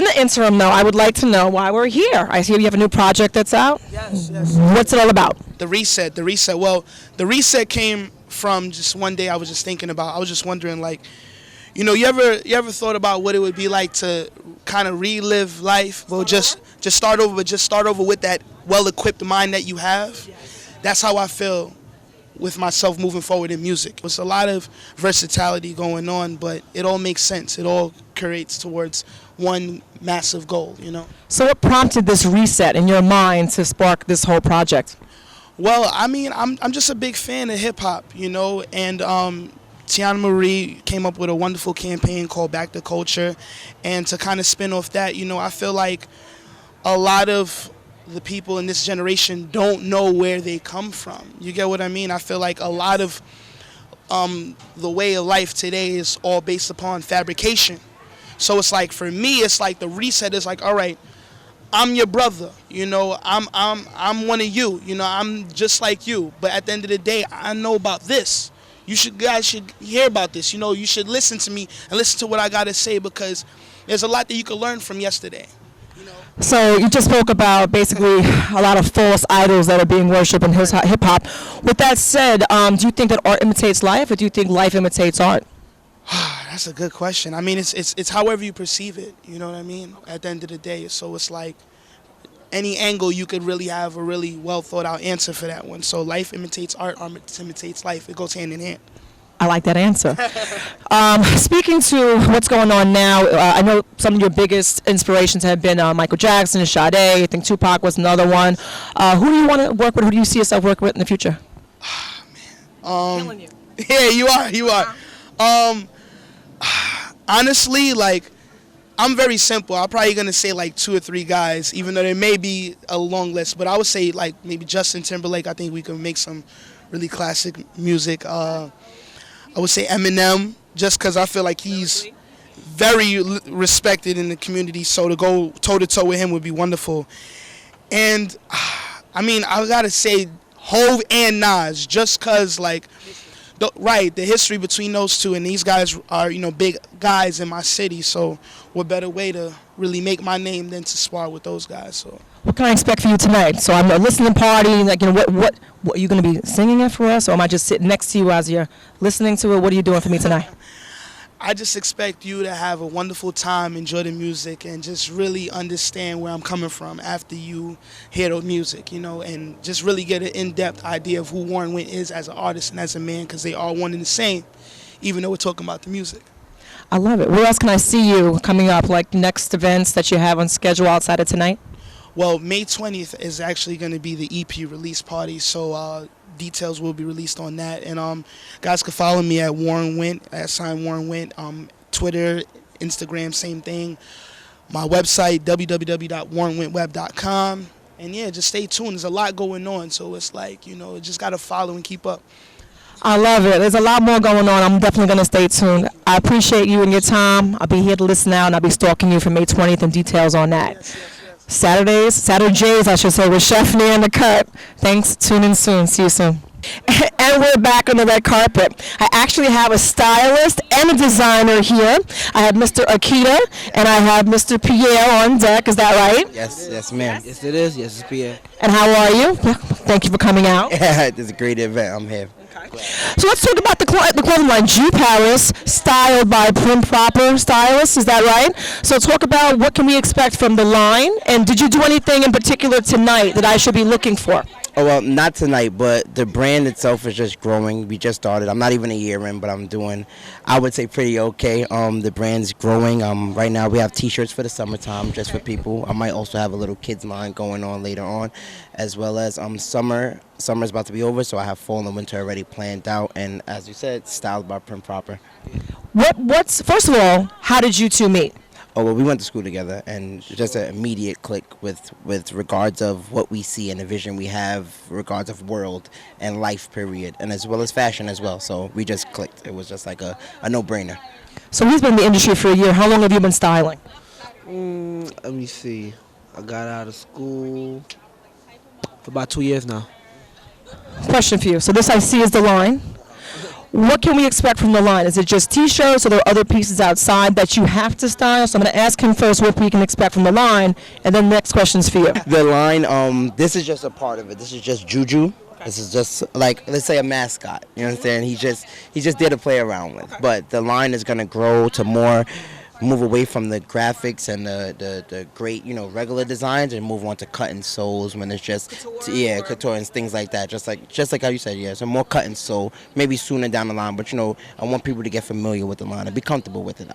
the interim, though, I would like to know why we're here. I see you have a new project that's out. Yes, yes. What's it all about? The reset. Well, the reset came from just one day I was just thinking about. I was just wondering, like, you ever thought about what it would be like to kind of relive life? Well, just start over, but just start over with that well-equipped mind that you have. That's how I feel with myself moving forward in music. There's a lot of versatility going on, but it all makes sense. It all creates towards one massive goal, So what prompted this reset in your mind to spark this whole project? Well, I mean, I'm just a big fan of hip-hop, and Tiana Marie came up with a wonderful campaign called Back to Culture, and to kind of spin off that, I feel like a lot of the people in this generation don't know where they come from. You get what I mean? I feel like a lot of the way of life today is all based upon fabrication. So it's like, for me, it's like the reset is like, all right, I'm your brother, I'm one of you, I'm just like you. But at the end of the day, I know about this. Guys should hear about this. You should listen to me and listen to what I got to say, because there's a lot that you can learn from yesterday. So you just spoke about basically a lot of false idols that are being worshipped in hip-hop. With that said, do you think that art imitates life, or do you think life imitates art? That's a good question. I mean, it's however you perceive it, you know what I mean, at the end of the day. So it's like any angle you could really have a really well thought out answer for that one. So life imitates art imitates life. It goes hand in hand. I like that answer. Speaking to what's going on now, I know some of your biggest inspirations have been Michael Jackson, Sade. I think Tupac was another one. Who do you want to work with? Who do you see yourself working with in the future? Killing you. Yeah, you are. Honestly, like, I'm very simple. I'm probably going to say like 2 or 3 guys, even though there may be a long list. But I would say like maybe Justin Timberlake. I think we can make some really classic music. I would say Eminem, just because I feel like he's very respected in the community. So to go toe-to-toe with him would be wonderful. And, I mean, I got to say Hove and Nas, just because, like, the history between those two. And these guys are, big guys in my city. So what better way to really make my name than to spar with those guys. So what can I expect for you tonight? So I'm a listening party. Like, what are you going to be singing it for us, or am I just sitting next to you as you're listening to it? What are you doing for me tonight? I just expect you to have a wonderful time, enjoy the music, and just really understand where I'm coming from after you hear the music, and just really get an in-depth idea of who Warren Wint is as an artist and as a man, because they are one and the same, even though we're talking about the music. I love it. Where else can I see you coming up, like next events that you have on schedule outside of tonight? Well, May 20th is actually going to be the EP release party, so details will be released on that. And guys can follow me at Warren Wint, @Warren Wint, Twitter, Instagram, same thing. My website, www.warrenwintweb.com. And yeah, just stay tuned. There's a lot going on, so it's like, just got to follow and keep up. I love it. There's a lot more going on. I'm definitely going to stay tuned. I appreciate you and your time. I'll be here to listen out, and I'll be stalking you for May 20th and details on that. Yes. SaturJays, I should say, with Chef Nere in the cut. Thanks. Tune in soon. See you soon. And we're back on the red carpet. I actually have a stylist and a designer here. I have Mr. Akita and I have Mr. Pierre on deck. Is that right? Yes, ma'am. Yes, it is. Yes, it's Pierre. And how are you? Thank you for coming out. It's a great event. I'm here. So let's talk about the clothing line, G Paris, styled by Prim Proper Stylists. Is that right? So talk about what can we expect from the line, and did you do anything in particular tonight that I should be looking for? Oh, well, not tonight, but the brand itself is just growing. We just started. I'm not even a year in, but I'm doing, I would say, pretty okay. The brand's growing. Right now we have T-shirts for the summertime just for people. I might also have a little kids line going on later on, as well as summer. Summer's about to be over, so I have fall and winter already planned out. And as you said, styled by Prim Proper. First of all, how did you two meet? Oh, well, we went to school together, and just an immediate click with regards of what we see and the vision we have, regards of world and life, period, and as well as fashion as well. So we just clicked. It was just like a no-brainer. So he's been in the industry for a year. How long have you been styling? Let me see. I got out of school for about 2 years now. Question for you. So this I see is the line. What can we expect from the line? Is it just T-shirts, or there are other pieces outside that you have to style? So I'm going to ask him first what we can expect from the line, and then the next question's for you. The line, this is just a part of it. This is just Juju. This is just like, let's say, a mascot. You know what I'm saying? He's just there to play around with. But the line is going to grow to move away from the graphics and the great, regular designs, and move on to cut and sews when it's just couture and things like that. Just like how you said, so more cut and sew, maybe sooner down the line. But I want people to get familiar with the line and be comfortable with it.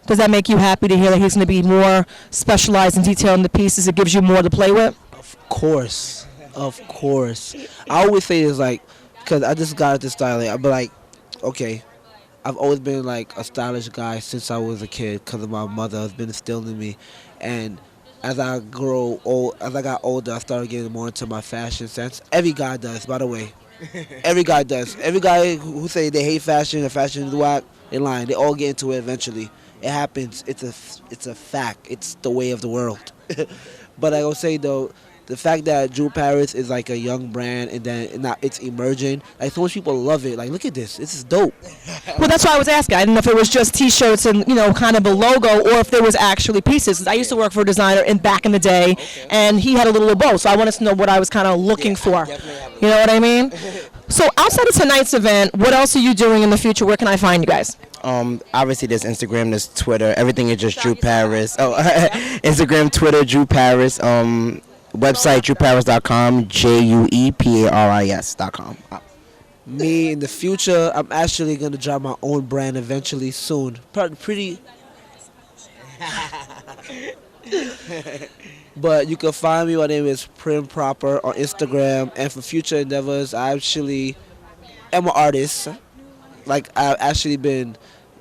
Does that make you happy to hear that he's going to be more specialized in detail in the pieces? It gives you more to play with? Of course. I always say this, like, because I just got into styling. I'll be like, okay, I've always been like a stylish guy since I was a kid because of my mother has been instilled in me. And as I got older, I started getting more into my fashion sense. Every guy does, by the way. Every guy does. Every guy who say they hate fashion and fashion is whack, they're lying. They all get into it eventually. It happens. It's a fact. It's the way of the world. But I will say though, the fact that Jewel Paris is like a young brand and then it's emerging, like so much people love it. Like, look at this. This is dope. Well, that's why I was asking. I didn't know if it was just T-shirts and, kind of a logo, or if there was actually pieces. I used to work for a designer back in the day, and he had a little of both. So I wanted to know what I was kind of looking for. You know what I mean? So outside of tonight's event, what else are you doing in the future? Where can I find you guys? Obviously, there's Instagram, there's Twitter. Everything is just Drew Paris. Oh, Instagram, Twitter, Drew Paris. Website, drewparis.com, JUEPARIS.com. Me, in the future, I'm actually going to drop my own brand eventually soon. Pretty. But you can find me. My name is Prim Proper on Instagram. And for future endeavors, I actually am an artist. Like, I've actually been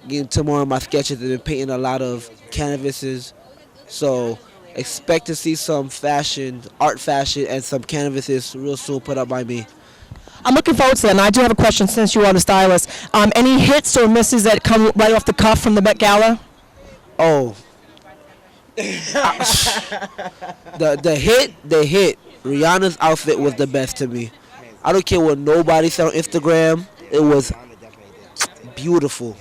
getting to more of my sketches and been painting a lot of canvases. So expect to see some art fashion, and some canvases real soon put up by me. I'm looking forward to that, and I do have a question since you are the stylist. Any hits or misses that come right off the cuff from the Met Gala? Oh. the hit. Rihanna's outfit was the best to me. I don't care what nobody said on Instagram. It was beautiful.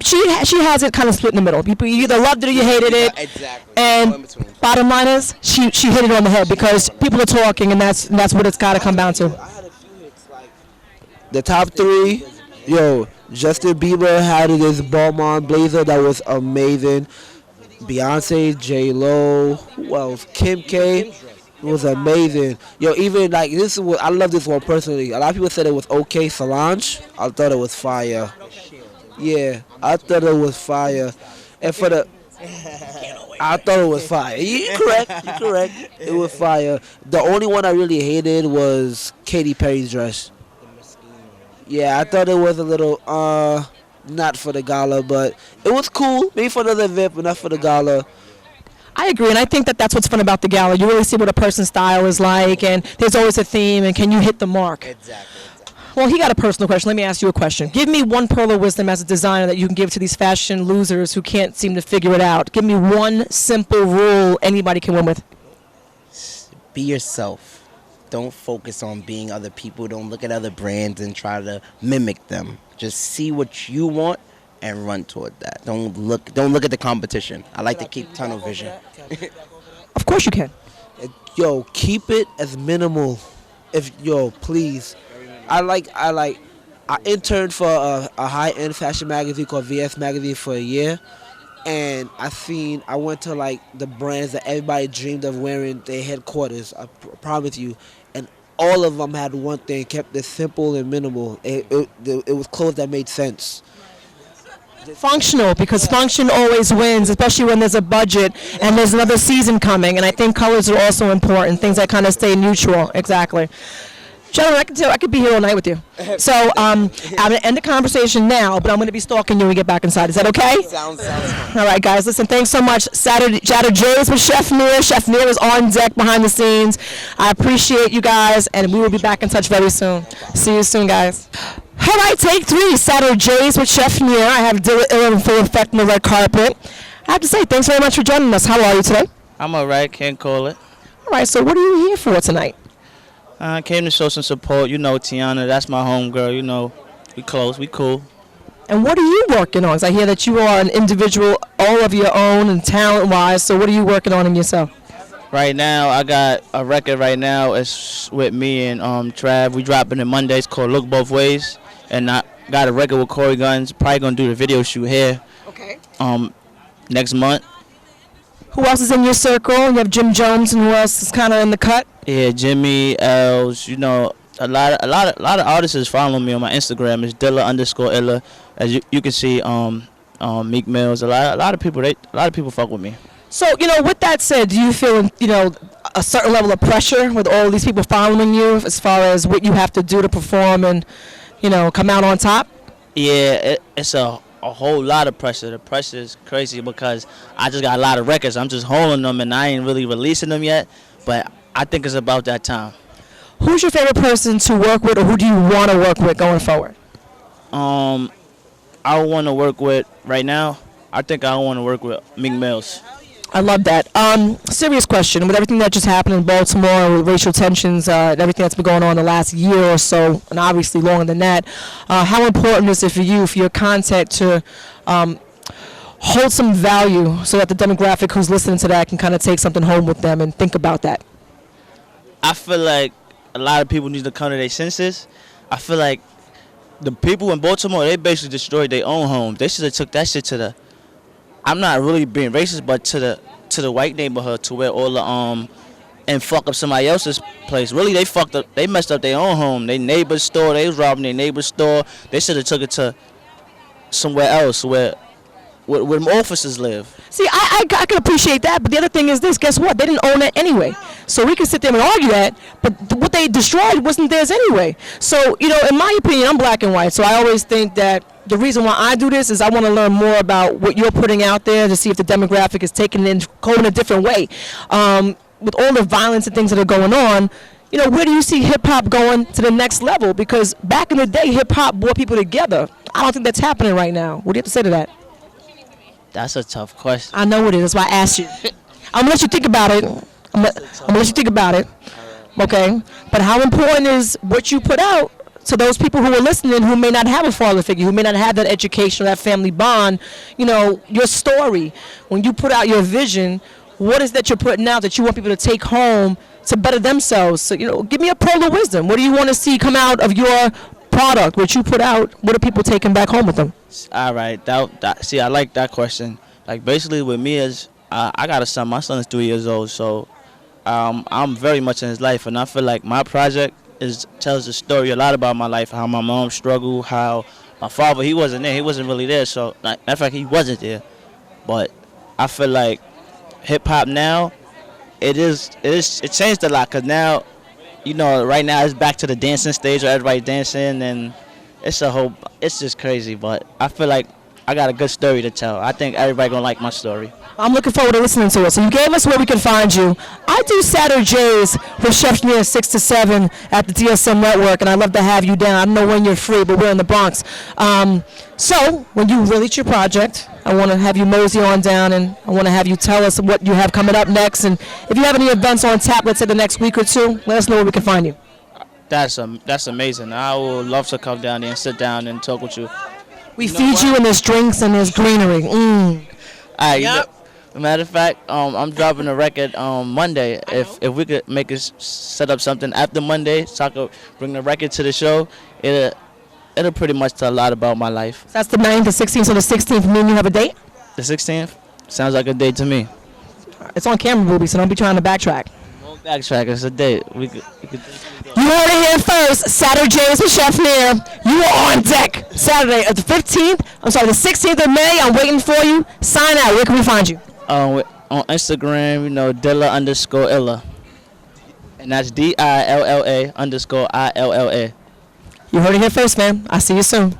She has it kind of split in the middle. People either loved it or you hated it. Exactly. And bottom line is, she hit it on the head because people are talking, and that's what it's got to come down to. I had a few hits, like the top three. Justin Bieber had this Balmain blazer that was amazing. Beyonce, J-Lo, who else? Kim K. It was amazing. Even like this is what I love this one personally. A lot of people said it was okay. Solange, I thought it was fire. Yeah, I thought it was fire. And I thought it was fire. You're correct. It was fire. The only one I really hated was Katy Perry's dress. Yeah, I thought it was a little, not for the gala, but it was cool. Maybe for another event, but not for the gala. I agree, and I think that's what's fun about the gala. You really see what a person's style is like, and there's always a theme, and can you hit the mark? Exactly. Well, he got a personal question. Let me ask you a question. Give me one pearl of wisdom as a designer that you can give to these fashion losers who can't seem to figure it out. Give me one simple rule anybody can win with. Be yourself. Don't focus on being other people. Don't look at other brands and try to mimic them. Just see what you want and run toward that. Don't look at the competition. I like to keep tunnel vision. Of course you can. Keep it as minimal. Please. I interned for a high-end fashion magazine called VS Magazine for a year, and I went to like the brands that everybody dreamed of wearing their headquarters. I promise you, and all of them had one thing: kept it simple and minimal. It was clothes that made sense. Functional, because function always wins, especially when there's a budget and there's another season coming. And I think colors are also important. Things that kind of stay neutral. Exactly. Gentlemen, I could be here all night with you. So I'm going to end the conversation now, but I'm going to be stalking you when we get back inside. Is that okay? Sounds fun. All right, guys. Listen, thanks so much. SaturJays with Chef Nere. Chef Nere is on deck behind the scenes. I appreciate you guys, and we will be back in touch very soon. See you soon, guys. All right, take 3. SaturJays with Chef Nere. I have Dilla Ill in full effect on the red carpet. I have to say, thanks very much for joining us. How are you today? I'm all right. Can't call it. All right, so what are you here for tonight? I came to show some support. Tiana, that's my homegirl. We close. We cool. And what are you working on? 'Cause I hear that you are an individual, all of your own and talent-wise. So what are you working on in yourself? Right now, I got a record right now. It's with me and Trav. We dropping it Mondays called Look Both Ways. And I got a record with Corey Guns. Probably going to do the video shoot here Okay. next month. Who else is in your circle? You have Jim Jones, and who else is kind of in the cut? Yeah, Jimmy, Els, you know, a lot of artists is following me on my Instagram. It's Dilla_Illa. As you can see, Meek Mills. A lot of people fuck with me. So, with that said, do you feel, a certain level of pressure with all these people following you as far as what you have to do to perform and, come out on top? Yeah, it's a whole lot of pressure. The pressure is crazy because I just got a lot of records. I'm just holding them and I ain't really releasing them yet. But I think it's about that time. Who's your favorite person to work with, or who do you want to work with going forward? I want to work with, right now, I think I want to work with Meek Mills. I love that. Serious question. With everything that just happened in Baltimore, with racial tensions, and everything that's been going on the last year or so, and obviously longer than that, how important is it for you, for your content to hold some value so that the demographic who's listening to that can kind of take something home with them and think about that? I feel like a lot of people need to come to their senses. I feel like the people in Baltimore, they basically destroyed their own homes. They should have took that shit to the, I'm not really being racist, but to the white neighborhood, to where all the and fuck up somebody else's place. Really, they messed up their own home. Their neighbor's store, they was robbing their neighbor's store. They should have took it to somewhere else where officers live. See, I can appreciate that, but the other thing is this. Guess what? They didn't own it anyway. So we can sit there and argue that, but what they destroyed wasn't theirs anyway. So, in my opinion, I'm black and white, so I always think that the reason why I do this is I want to learn more about what you're putting out there to see if the demographic is taking it and going a different way. With all the violence and things that are going on, where do you see hip-hop going to the next level? Because back in the day, hip-hop brought people together. I don't think that's happening right now. What do you have to say to that? That's a tough question. I know it is. That's why I asked you. I'm gonna let you think about it. I'm gonna let you think about it. Okay. But how important is what you put out to those people who are listening, who may not have a father figure, who may not have that education or that family bond? Your story. When you put out your vision, what is that you're putting out that you want people to take home to better themselves? So, give me a pearl of wisdom. What do you want to see come out of your product, what you put out? What are people taking back home with them? All right. See, I like that question. Like, basically with me is, I got a son. My son is 3 years old, so I'm very much in his life, and I feel like my project tells a story a lot about my life, how my mom struggled, how my father, he wasn't there. He wasn't really there, so matter of fact, he wasn't there. But I feel like hip-hop now, it changed a lot, because now, right now it's back to the dancing stage where everybody's dancing, and it's just crazy. But I feel like I got a good story to tell. I think everybody gonna like my story. I'm looking forward to listening to it. So you gave us where we can find you. I do SaturJays with Chef Nere 6 to 7 at the DSM Network, and I'd love to have you down. I don't know when you're free, but we're in the Bronx. So when you release your project, I want to have you mosey on down, and I want to have you tell us what you have coming up next. And if you have any events on tap, let's say the next week or two, let us know where we can find you. That's amazing. I would love to come down there and sit down and talk with you. We feed you, and there's drinks and there's greenery. All right. Yep. Matter of fact, I'm dropping a record Monday. If we could make us set up something after Monday, so I could bring the record to the show, it'll pretty much tell a lot about my life. So that's the 9th, the 16th, so the 16th, me and you have a date? The 16th? Sounds like a date to me. It's on camera, booby, so don't be trying to backtrack. Won't backtrack, it's a date. We could. You heard it here first. SaturJays with Chef Nere. You are on deck. Saturday, the 16th of May. I'm waiting for you. Sign out. Where can we find you? On Instagram, Dilla_Illa. And that's DILLA_ILLA. You heard it here first, man. I'll see you soon.